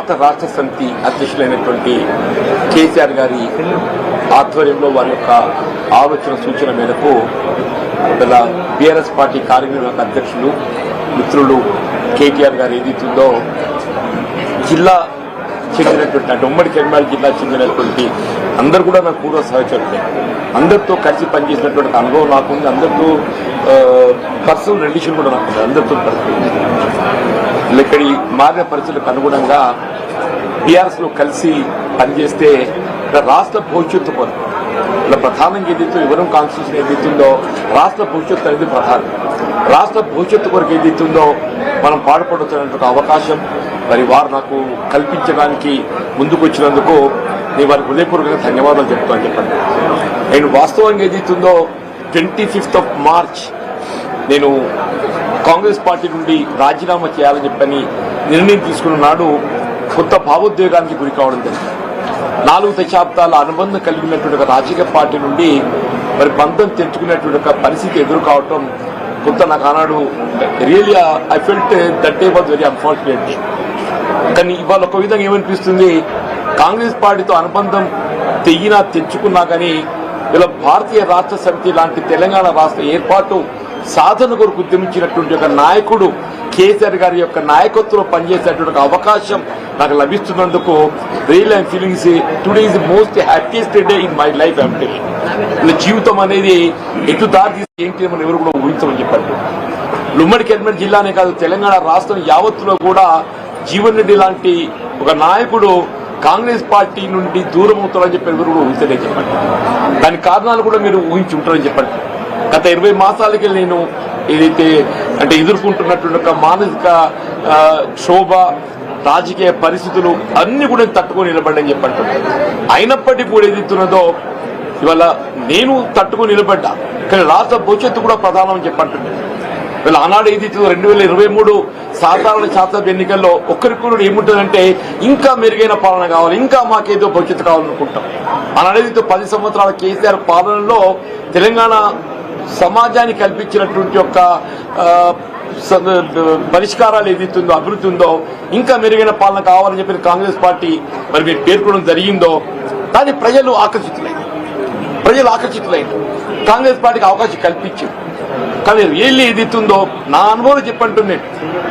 భారత రాష్ట్ర సమితి అధ్యక్షులైనటువంటి కేసీఆర్ గారి ఆధ్వర్యంలో వారి యొక్క ఆలోచన సూచన మేరకు ఇలా బీఆర్ఎస్ పార్టీ కార్యనిర్వాహక అధ్యక్షులు మిత్రులు కేటీఆర్ గారు ఏదైతుందో జిల్లా చెందినటువంటి అంటే ఉమ్మడి కరీంనగర్ జిల్లా చెందినటువంటి అందరూ కూడా నాకు పూర్వ సహచరులే, అందరితో కలిసి పనిచేసినటువంటి అనుభవం నాకుంది, అందరితో పర్సనల్ రిలేషన్ కూడా నాకుంది, అందరితో ఇక్కడి మారిన పరిస్థితులకు అనుగుణంగా బీఆర్ఎస్లో కలిసి పనిచేస్తే రాష్ట్ర భవిష్యత్తు కొరకు ఇలా ప్రధానంగా ఏదైతే వివరం కాన్స్టిట్యూషన్ ఏదైతుందో రాష్ట్ర భవిష్యత్తు అనేది ప్రధానం. రాష్ట్ర భవిష్యత్తు కొరకు ఏదైతుందో మనం పాటుపడుతున్న అవకాశం మరి వారు నాకు కల్పించడానికి ముందుకు వచ్చినందుకు నేను వారికి హృదయపూర్వకంగా ధన్యవాదాలు చెప్తాను చెప్పండి. నేను వాస్తవంగా ఏదైతుందో 25th March నేను కాంగ్రెస్ పార్టీ నుండి రాజీనామా చేయాలని చెప్పని నిర్ణయం తీసుకున్న నాడు కొత్త భావోద్వేగానికి గురి కావడం జరిగింది. 4 దశాబ్దాల అనుబంధం కలిగినటువంటి ఒక రాజకీయ పార్టీ నుండి మరి బంధం తెంచుకునేటువంటి ఒక పరిస్థితి ఎదురు కావటం కొంత నాకు ఆనాడు really I felt that day was very unfortunate. కానీ ఇవాళ ఒక విధంగా ఏమనిపిస్తుంది, కాంగ్రెస్ పార్టీతో అనుబంధం తెంచుకున్నా కానీ ఇలా భారతీయ రాష్ట్ర సమితి లాంటి తెలంగాణ రాష్ట్ర ఏర్పాటు సాధన కొరకు ఉద్యమించినటువంటి ఒక నాయకుడు కేసీఆర్ గారి యొక్క నాయకత్వంలో పనిచేసేటువంటి అవకాశం నాకు లభిస్తున్నందుకు real I'm feelings today is the most happiest day in my life. అంటే జీవితం అనేది ఎటు దారి తీసి ఏంటి మనం ఎవరు కూడా ఊహించమని చెప్పండి. ఉమ్మడి కరీంనగర్ జిల్లానే కాదు తెలంగాణ రాష్ట్రం యావత్తులో కూడా జీవన్ రెడ్డి లాంటి ఒక నాయకుడు కాంగ్రెస్ పార్టీ నుండి దూరం అవుతారని చెప్పి ఎవరు కూడా ఊహించలేదు చెప్పండి. దాని కారణాలు కూడా మీరు ఊహించి ఉంటారని చెప్పండి. గత 20 మాసాలకి నేను ఏదైతే అంటే ఎదుర్కొంటున్నటువంటి ఒక మానసిక క్షోభ రాజకీయ పరిస్థితులు అన్ని కూడా తట్టుకొని నిలబడ్డని చెప్పండి. అయినప్పటికీ కూడా ఏదైతున్నదో ఇవాళ నేను తట్టుకొని నిలబడ్డా, కానీ రాష్ట్ర భవిష్యత్తు కూడా ప్రధానం అని చెప్పంటుంది. వీళ్ళ ఆనాడు ఏదైతే 2023 సాధారణ శాసనసభ ఎన్నికల్లో ఒక్కరికి కూడా ఏముంటుందంటే ఇంకా మెరుగైన పాలన కావాలి, ఇంకా మాకేదో భవిష్యత్తు కావాలనుకుంటాం. ఆనాడు ఏదైతే 10 సంవత్సరాల కేసీఆర్ పాలనలో తెలంగాణ సమాజానికి కల్పించినటువంటి యొక్క పరిష్కారాలు ఏదైతుందో అభివృద్ధి ఉందో ఇంకా మెరుగైన పాలన కావాలని చెప్పి కాంగ్రెస్ పార్టీ మరి మీరు పేర్కొనడం జరిగిందో కానీ ప్రజలు ఆకర్షితులైంది కాంగ్రెస్ పార్టీకి అవకాశం కల్పించింది. కానీ రియల్లీ ఏదైతుందో నా అనుభవం చెప్పంటున్నాను.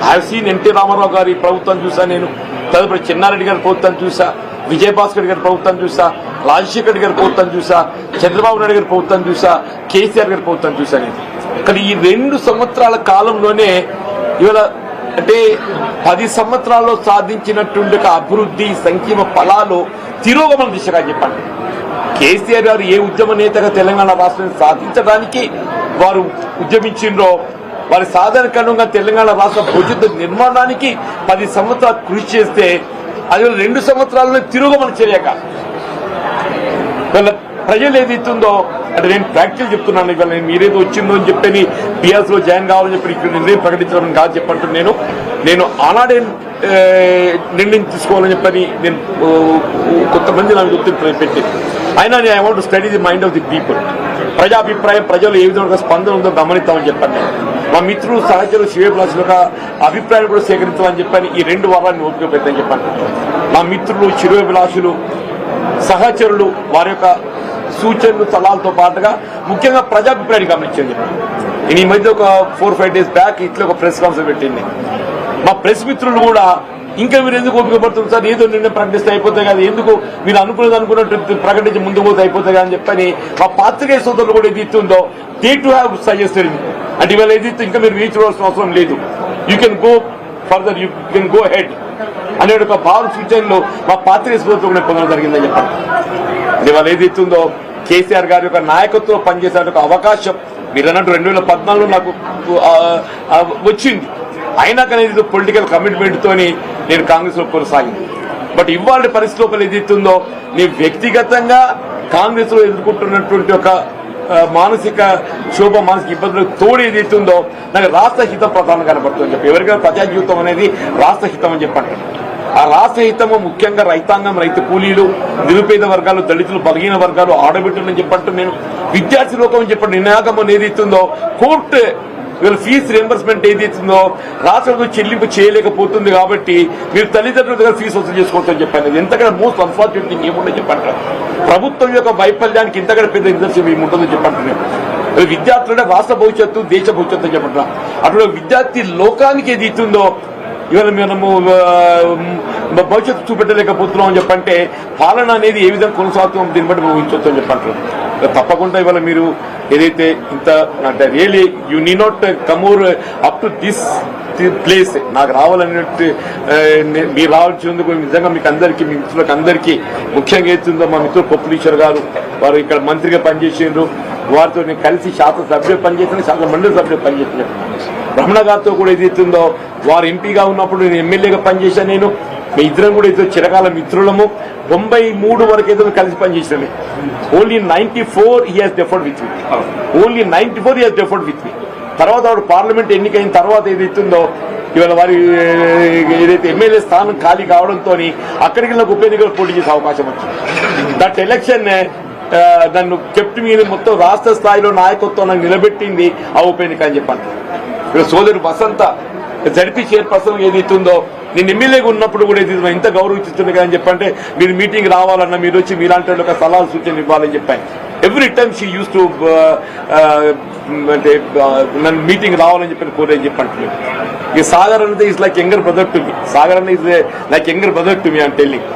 I have seen NT Ramarao గారి ప్రభుత్వం చూసా, నేను తదుపరి చెన్నారెడ్డి గారి ప్రభుత్వం చూసా, విజయభాస్కర్ గారి ప్రభుత్వం చూసా, రాజశేఖర్ గారి ప్రభుత్వం చూసా, చంద్రబాబు నాయుడు గారి ప్రభుత్వం చూసా, కేసీఆర్ గారి ప్రభుత్వం చూసా నేను. కానీ ఈ 2 సంవత్సరాల కాలంలోనే ఇవాళ అంటే 10 సంవత్సరాల్లో సాధించినటువంటి అభివృద్ధి సంక్షేమ ఫలాలు తిరోగమన దిశగా చెప్పండి. కేసీఆర్ గారు ఏ ఉద్యమ నేతగా తెలంగాణ రాష్ట్రాన్ని సాధించడానికి వారు ఉద్యమించిండ్రో వారి సాధారణంగా తెలంగాణ రాష్ట్ర భవిష్యత్తు నిర్మాణానికి 10 సంవత్సరాలు కృషి చేస్తే అది 2 సంవత్సరాల్లో తిరోగమన చర్యగా ప్రజలు ఏదైతుందో అంటే నేను ప్రాక్టికల్ చెప్తున్నాను. ఇవాళ నేను మీరేదో వచ్చిందో అని చెప్పని బీఆర్ఎస్ లో జాయిన్ కావాలని చెప్పి ఇక్కడ నిర్ణయం ప్రకటించడం కాదు చెప్పంటున్నాను. నేను ఆనాడే నిర్ణయం తీసుకోవాలని చెప్పని నేను కొంతమంది నాకు గుర్తింపు పెట్టి అయినా నేను I want to study the mind of the people. ప్రజాభిప్రాయం ప్రజలు ఏ విధంగా స్పందన ఉందో గమనిస్తామని చెప్పండి. మా మిత్రులు సహచరులు శివప్లాస్ యొక్క అభిప్రాయాలు కూడా సేకరించామని చెప్పని ఈ 2 వారాన్ని ఓపిక పెట్టని చెప్పండి. మా మిత్రులు చిరువిలాసులు సహచరులు వారి యొక్క సూచనలు సలహాలతో పాటుగా ముఖ్యంగా ప్రజాభిప్రాయాన్ని గమనించని చెప్పండి. నేను ఈ మధ్య ఒక 4-5 days బ్యాక్ ఇట్లా ఒక ప్రెస్ కాన్ఫరెన్స్ పెట్టింది. మా ప్రెస్ మిత్రులు కూడా ఇంకా మీరు ఎందుకు ఓపిక పడుతుంది సార్, ఏదో నిర్ణయం ప్రకటిస్తే అయిపోతాయి కదా, ఎందుకు మీరు అనుకున్నట్టు ప్రకటించి ముందుకు పోతే అయిపోతాయి కదా అని చెప్పని మా పాత్రికేయ సోదరులు కూడా ఏది ఇస్తుందో దే టు హ్యావ్ సజెస్టెడ్ అంటే ఇవాళ ఏది ఇంకా మీరు రీచ్ అవ్వాల్సిన అవసరం లేదు, you can go further, you can go head అనే ఒక భావన సూచనలు మా పాత్రికేయ సోదరులు కూడా పొందడం జరిగిందని చెప్పండి. అది ఇవాళ ఏది ఇస్తుందో కేసీఆర్ గారి యొక్క నాయకత్వంలో పనిచేసే ఒక అవకాశం మీరు అన్నట్టు 2014లో నాకు వచ్చింది. అయినా కానీ పొలిటికల్ కమిట్మెంట్ తోని నేను కాంగ్రెస్ లో కొనసాగింది. బట్ ఇవాళ పరిస్థితి లోపల ఏదైతుందో నేను వ్యక్తిగతంగా కాంగ్రెస్ లో ఎదుర్కొంటున్నటువంటి ఒక మానసిక శోభ మానసిక ఇబ్బందులకు తోడు ఏదైతుందో నాకు రాష్ట్ర హితం ప్రధానంగా కనబడుతుందని చెప్పి ఎవరికైనా ప్రజా జీవితం అనేది రాష్ట్ర హితం అని చెప్పండి. ఆ రాష్ట్ర హితము ముఖ్యంగా రైతాంగం, రైతు కూలీలు, నిరుపేద వర్గాలు, దళితులు, బలహీన వర్గాలు, ఆడబిడ్డలని చెప్పంటూ నేను విద్యార్థి లోకం అని చెప్పండి నినాగం ఏదైతుందో కోర్టు ఇవాళ ఫీజు రియంబర్స్మెంట్ ఏదైతుందో రాష్ట్రంలో చెల్లింపు చేయలేకపోతుంది కాబట్టి మీరు తల్లిదండ్రుల దగ్గర ఫీజు వసూలు చేసుకోవచ్చని చెప్పాను. ఎంతకన్నా మోస్ట్ అన్ఫార్చునేట్ థింగ్ ఏముండో చెప్పంటారు. ప్రభుత్వం యొక్క వైఫల్యానికి ఇంతకన్నా పెద్ద నిదర్శనం ఏముంటుందో చెప్పంటున్నాను. విద్యార్థులంటే రాష్ట్ర భవిష్యత్తు దేశ భవిష్యత్తు చెప్పంటున్నా. అటువంటి విద్యార్థి లోకానికి ఏది ఇస్తుందో ఇవాళ మనము భవిష్యత్తు చూపెట్టలేకపోతున్నాం అని చెప్పంటే పాలన అనేది ఏ విధంగా కొనసాగుతాం దీన్ని బట్టి ఊహించవచ్చు అని చెప్పంటారు. తప్పకుండా ఇవాళ మీరు ఏదైతే ఇంత అంటే really you need not come up to this place నాకు రావాలనేట్టు మీరు రావాల్సినందుకు నిజంగా మీకు అందరికీ మీ మిత్రులకు అందరికీ ముఖ్యంగా ఏతుందో మా మిత్రులు పొప్పులీశ్వర్ గారు వారు ఇక్కడ మంత్రిగా పనిచేసిండ్రు. వారితో నేను కలిసి శాసనసభ్యులు పనిచేసిన శాసన మండలి సభ్యులు పనిచేసిన రమణ గారితో కూడా ఏదైతుందో వారు ఎంపీగా ఉన్నప్పుడు నేను ఎమ్మెల్యేగా పనిచేశాను. నేను మీ ఇద్దరం కూడా ఏదో చిరకాల మిత్రులము 93 వరకు ఏదో కలిసి పనిచేసినవి. Only 94 he has deferred with me. Only 94 he has deferred with me. తర్వాత వాడు పార్లమెంట్ ఎన్నికైన తర్వాత ఏదైతుందో ఇవాళ వారి ఏదైతే ఎమ్మెల్యే స్థానం ఖాళీ కావడంతో అక్కడికి నాకు ఉప ఎన్నికలు పోటీ చేసే అవకాశం వచ్చింది. దట్ ఎలక్షన్ నన్ను కెప్ట్ మీద మొత్తం రాష్ట్ర స్థాయిలో నాయకత్వం నాకు నిలబెట్టింది ఆ ఉప ఎన్నిక అని చెప్పండి. సోదరు వసంత జడ్పీ చైర్పర్సన్ ఏదైతుందో నేను ఎమ్మెల్యేగా ఉన్నప్పుడు కూడా ఏదైతే ఇంత గౌరవిస్తుంది కదా అని చెప్పంటే మీరు మీటింగ్ రావాలన్నా మీరు వచ్చి మీలాంటి ఒక సలహాలు సూచనలు ఇవ్వాలని చెప్పాను. Every time she use to అంటే నన్ను మీటింగ్ రావాలని చెప్పి కోరేది చెప్పంటున్నాను. ఈ సాగర్ అనేది is like younger brother to me. Sagar అనేది is like younger brother to me అని టెల్లింగ్.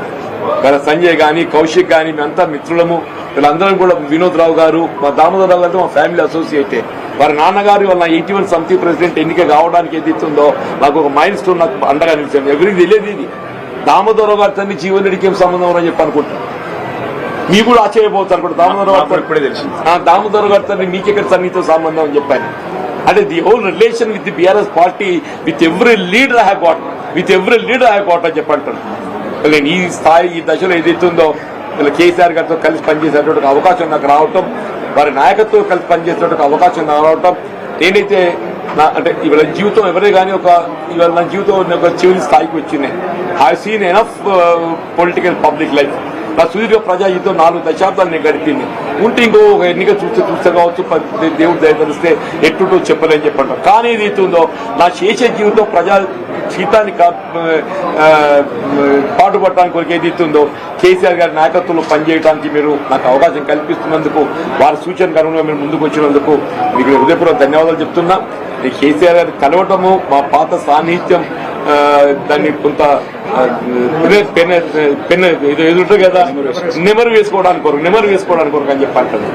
సంజయ్ గానీ కౌశిక్ గానీ మేమంతా మిత్రులము. వీళ్ళందరం కూడా వినోద్ రావు గారు మా దామోదర్ రావు గారితో మా ఫ్యామిలీ అసోసియేటే. వారి నాన్నగారు వాళ్ళ 81 సమితి ప్రెసిడెంట్ ఎన్నిక కావడానికి ఏదైతుందో నాకు ఒక మైల్ స్టోన్ నాకు అండగా నిలిచాను. ఎవరికి తెలియదు ఇది దామోదర్ రావు గారి తల్లి జీవన్ రెడ్డికి ఏం సంబంధం అని చెప్పి అనుకుంటున్నాను. మీకు కూడా ఆశ్చర్యపోతారు కూడా దామోదర్ రావు ఇప్పుడే తెలిసి దామోదర్ గారి తల్లి మీకెక్కడ సన్నిహిత సంబంధం అని చెప్పాను. అంటే the whole relation with the BRS party with every leader I have got అని చెప్పంటాను. నేను ఈ స్థాయి ఈ దశలో ఏదైతుందో ఇలా కేసీఆర్ గారితో కలిసి పనిచేసేటువంటి అవకాశం నాకు రావటం, వారి నాయకత్వం కలిసి పనిచేసేటువంటి అవకాశం నాకు రావటం, నేనైతే అంటే ఇవాళ జీవితం ఎవరే కానీ ఇవాళ నా జీవితం ఒక చివరి స్థాయికి వచ్చింది. I seen enough political public life. నా సుదీర్ఘ ప్రజా జీవితం 4 దశాబ్దాలు నేను గడిపింది. ఉంటే ఇంకో ఒక ఎన్నిక చూస్తే కావచ్చు, దేవుడు దయతలిస్తే ఎట్టుటో చెప్పలేని చెప్పంటాం. కానీ ఇది అవుతుందో నా చేసే జీవితం ప్రజా జీతాన్ని పాటుపడటానికి కొరకు ఏది ఇస్తుందో కేసీఆర్ గారి నాయకత్వంలో పనిచేయడానికి మీరు నాకు అవకాశం కల్పిస్తున్నందుకు, వారి సూచన కనుక మీరు ముందుకు వచ్చినందుకు మీకు హృదయపూర్వక ధన్యవాదాలు చెప్తున్నా. కేసీఆర్ గారిని కలవటము మా పాత సాన్నిహిత్యం దాన్ని కొంత పెన్ ఎదురుంటుంది కదా నెమరు వేసుకోవడానికి కొరకు అని చెప్పంటాను.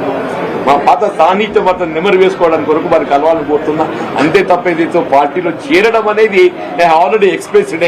మా పాత సాన్నిహిత్యం అతను నెమరు వేసుకోవడానికి కొరకు వారికి కలవాలని కోరుతున్నా. అంతే తప్ప ఏదైతే పార్టీలో చేరడం అనేది ఆల్రెడీ ఎక్స్ప్రెస్డ్